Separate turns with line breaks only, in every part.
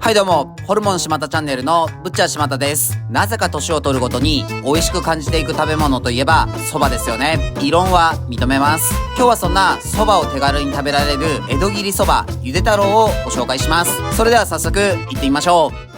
はいどうも、ホルモン島田チャンネルのぶっちゃ島田です。なぜか年を取るごとに美味しく感じていく食べ物といえば蕎麦ですよね。異論は認めます。今日はそんな蕎麦を手軽に食べられる江戸切り蕎麦ゆで太郎をご紹介します。それでは早速行ってみましょう。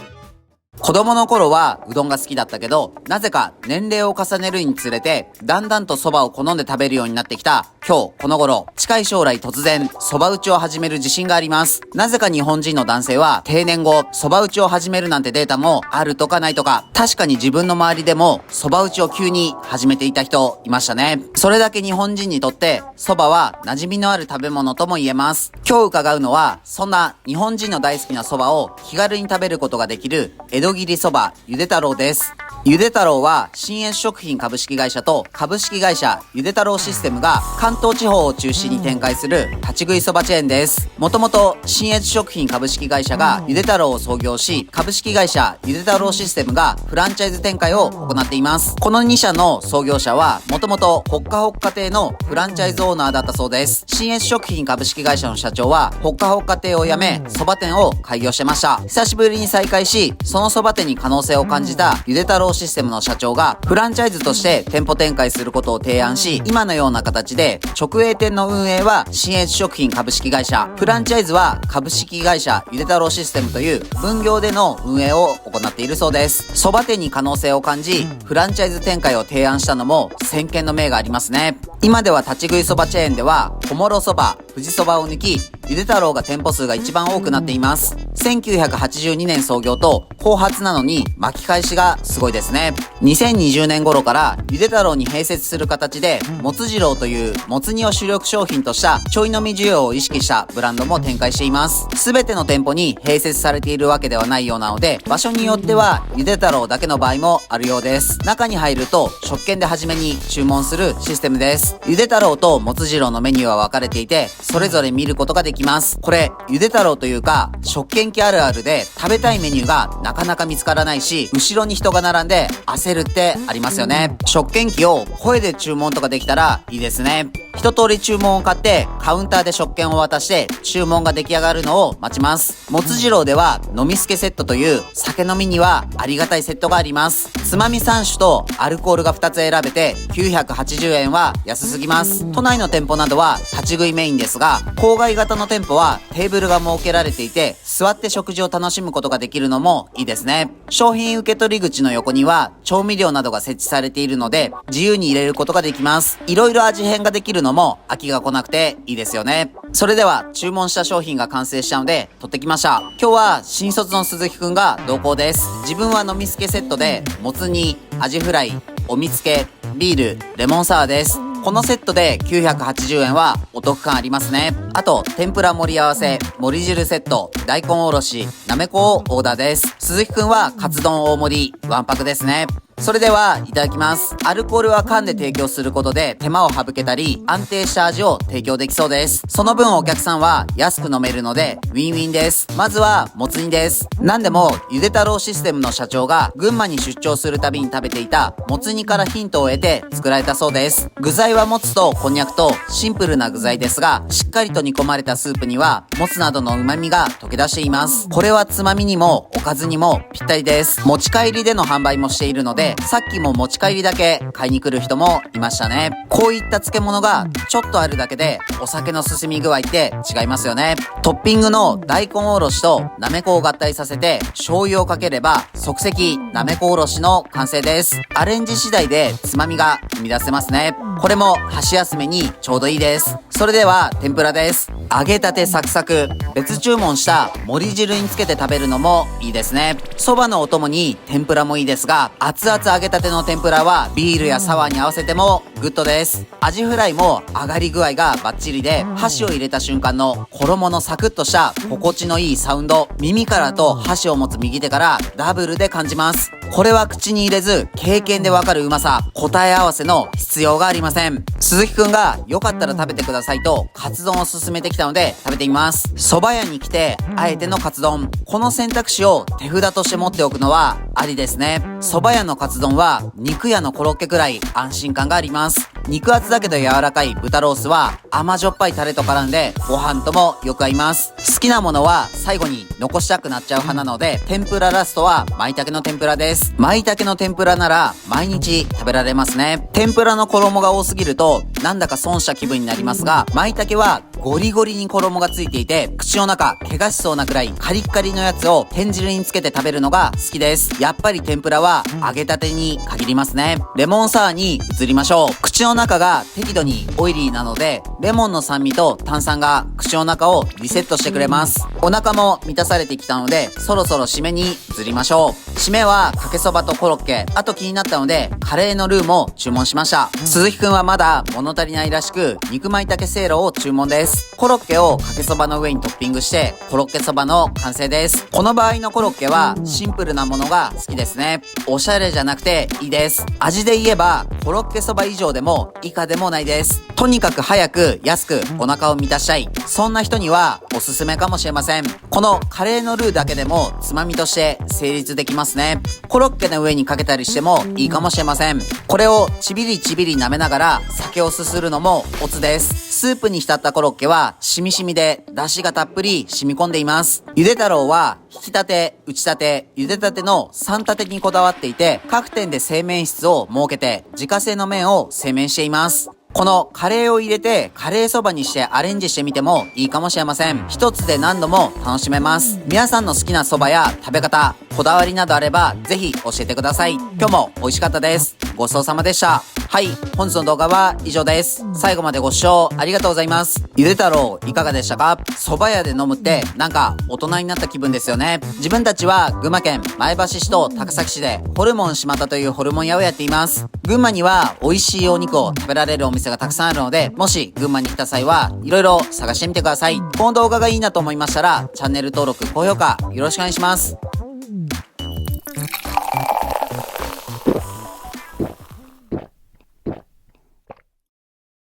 子供の頃はうどんが好きだったけど、なぜか年齢を重ねるにつれてだんだんと蕎麦を好んで食べるようになってきた今日この頃、近い将来突然蕎麦打ちを始める自信があります。なぜか日本人の男性は定年後蕎麦打ちを始めるなんてデータもあるとかないとか、確かに自分の周りでも蕎麦打ちを急に始めていた人いましたね。それだけ日本人にとって蕎麦は馴染みのある食べ物とも言えます。今日伺うのはそんな日本人の大好きな蕎麦を気軽に食べることができる江戸切り蕎麦ゆで太郎です。ゆで太郎は新越食品株式会社と株式会社ゆで太郎システムが関東地方を中心に展開する立ち食いそばチェーンです。もともと新越食品株式会社がゆで太郎を創業し、株式会社ゆで太郎システムがフランチャイズ展開を行っています。この2社の創業者はもともとほっかほっか亭のフランチャイズオーナーだったそうです。新越食品株式会社の社長はほっかほっか亭を辞めそば店を開業してました。久しぶりに再開し、そのそば店に可能性を感じたゆで太郎システムの社長がフランチャイズとして店舗展開することを提案し、今のような形で直営店の運営は新越食品株式会社、フランチャイズは株式会社ゆで太郎システムという分業での運営を行っているそうです。そば店に可能性を感じフランチャイズ展開を提案したのも先見の明がありますね。今では立ち食いそばチェーンでは小諸そば、富士そばを抜きゆで太郎が店舗数が一番多くなっています。1982年創業と後発なのに巻き返しがすごいですね。2020年頃からゆで太郎に併設する形でもつ次郎というもつ煮を主力商品としたちょい飲み需要を意識したブランドも展開しています。すべての店舗に併設されているわけではないようなので、場所によってはゆで太郎だけの場合もあるようです。中に入ると食券で初めに注文するシステムです。ゆで太郎ともつ次郎のメニューは分かれていて、それぞれ見ることができます。これゆで太郎というか食券機あるあるで、食べたいメニューがなかなか見つからないし、後ろに人が並んで焦るってありますよね。食券機を声で注文とかできたらいいですね。一通り注文を買ってカウンターで食券を渡して注文が出来上がるのを待ちます。もつ次郎では飲みすけセットという酒飲みにはありがたいセットがあります。つまみ3種とアルコールが2つ選べて980円は安すぎます。都内の店舗などは立ち食いメインですが、郊外型の店舗はテーブルが設けられていて座って食事を楽しむことができるのもいいですね。商品受け取り口の横には調味料などが設置されているので自由に入れることができます。いろいろ味変ができるのも飽きが来なくていいですよね。それでは注文した商品が完成したので取ってきました。今日は新卒の鈴木くんが同行です。自分は飲みすけセットでもつ煮、アジフライ、おみつけ、ビール、レモンサワーです。このセットで980円はお得感ありますね。あと天ぷら盛り合わせ、盛り汁セット、大根おろし、なめこをオーダーです。鈴木くんはカツ丼大盛り、わんぱくですね。それではいただきます。アルコールは缶で提供することで手間を省けたり安定した味を提供できそうです。その分お客さんは安く飲めるのでウィンウィンです。まずはもつ煮です。なんでもゆで太郎システムの社長が群馬に出張するたびに食べていたもつ煮からヒントを得て作られたそうです。具材はもつとこんにゃくとシンプルな具材ですが、しっかりと煮込まれたスープにはもつなどの旨味が溶け出しています。これはつまみにもおかずにもぴったりです。持ち帰りでの販売もしているので、さっきも持ち帰りだけ買いに来る人もいましたね。こういった漬物がちょっとあるだけでお酒の進み具合って違いますよね。トッピングの大根おろしとなめこを合体させて醤油をかければ即席なめこおろしの完成です。アレンジ次第でつまみが生み出せますね。これも箸休めにちょうどいいです。それでは天ぷらです。揚げたてサクサク、別注文した盛り汁につけて食べるのもいいですね。そばのお供に天ぷらもいいですが、熱々揚げたての天ぷらはビールやサワーに合わせてもグッドです。アジフライも上がり具合がバッチリで、箸を入れた瞬間の衣のサクッとした心地のいいサウンド、耳からと箸を持つ右手からダブルで感じます。これは口に入れず経験でわかるうまさ、答え合わせの必要がありません。鈴木くんがよかったら食べてくださいとカツ丼を勧めてきたので食べてみます。蕎麦屋に来てあえてのカツ丼、この選択肢を手札として持っておくのはありですね。蕎麦屋のカツ丼は肉屋のコロッケくらい安心感があります。肉厚だけど柔らかい豚ロースは甘じょっぱいタレと絡んでご飯ともよく合います。好きなものは最後に残したくなっちゃう派なので、天ぷらラストは舞茸の天ぷらです。舞茸の天ぷらなら毎日食べられますね。天ぷらの衣が多すぎるとなんだか損した気分になりますが、舞茸はゴリゴリに衣がついていて、口の中怪我しそうなくらいカリッカリのやつを天汁につけて食べるのが好きです。やっぱり天ぷらは揚げたてに限りますね。レモンサワーに移りましょう。口の中が適度にオイリーなので、レモンの酸味と炭酸が口の中をリセットしてくれます。お腹も満たされてきたので、そろそろ締めに移りましょう。締めはかけそばとコロッケ、あと気になったのでカレーのルーも注文しました。鈴木くんはまだ物足りないらしく、肉舞茸せいろを注文です。コロッケをかけそばの上にトッピングしてコロッケそばの完成です。この場合のコロッケはシンプルなものが好きですね。おしゃれじゃなくていいです。味で言えばコロッケそば以上でも以下でもないです。とにかく早く安くお腹を満たしたい、そんな人にはおすすめかもしれません。このカレーのルーだけでもつまみとして成立できますね。コロッケの上にかけたりしてもいいかもしれません。これをちびりちびり舐めながら酒をすするのもオツです。スープに浸ったコロッケはしみしみで出汁がたっぷり染み込んでいます。ゆで太郎は引き立て、打ち立て、ゆで立ての3立てにこだわっていて、各店で製麺室を設けて自家製の麺を製麺しています。このカレーを入れてカレーそばにしてアレンジしてみてもいいかもしれません。一つで何度も楽しめます。皆さんの好きなそばや食べ方、こだわりなどあればぜひ教えてください。今日も美味しかったです。ごちそうさまでした。はい、本日の動画は以上です。最後までご視聴ありがとうございます。ゆで太郎いかがでしたか？蕎麦屋で飲むってなんか大人になった気分ですよね。自分たちは群馬県前橋市と高崎市でホルモン島田というホルモン屋をやっています。群馬には美味しいお肉を食べられるお店がたくさんあるので、もし群馬に来た際はいろいろ探してみてください。この動画がいいなと思いましたらチャンネル登録、高評価よろしくお願いします。